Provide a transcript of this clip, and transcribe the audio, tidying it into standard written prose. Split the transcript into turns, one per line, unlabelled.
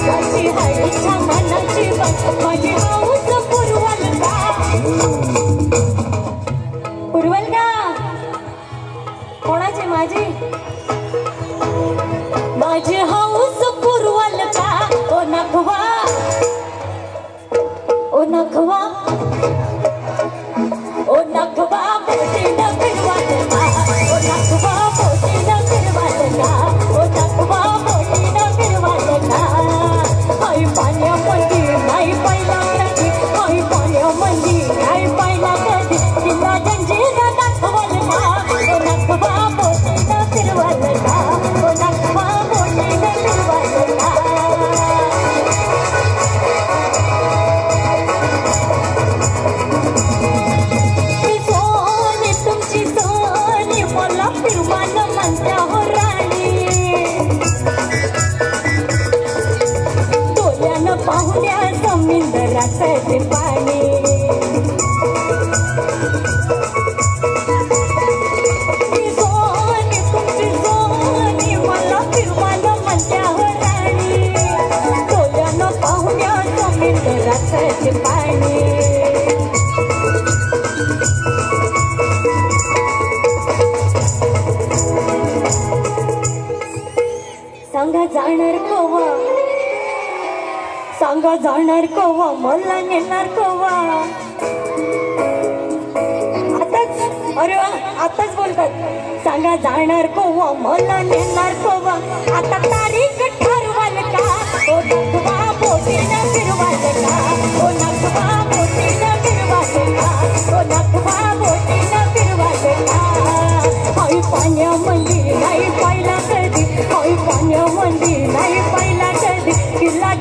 माझी हाईच्या मनाची बात माझी हाऊस पुरवल का पुरवल का कोणाची माझी माझी हाऊस पुरवल का ओ नखवा ओ नखवा ओ नखवा मोठी न फिरवाल का ओ नखवा मोठी न फिरवाल का ओ नखवा मोठी न फिरवाल का आई पाण्यामध्ये नाही पाहिला कधी आई पाण्यामध्ये नाही पाहिला कधी तिला जंजीर दाखवल का ओ नखवा मोठी न फिरवाल का ओ नखवा मोठी न फिरवाल का पाहुण्या समुद्राचे पाणी सोनी तुमची सोनी मला फिरवायला म्हणत्या हो राणी डोळ्यानं पाहुण्या समुद्राचे पाणी सांगा जाणार कोवा सांगा जाणार कोवा मला नेणार कोवा आताच अरे आताच बोलतात सांगा जाणार कोवा मला नेणार कोवा आता तारीख ठरवाल का ओ नखवा बोटीनं फिरवाल का ओ नखवा बोटीनं फिरवाल का ओ नखवा बोटीनं फिरवाल का आई पाण्यामध्ये नाही पाहिला कधी आई पाण्यामध्ये नाही पाहिला कधी किल्ला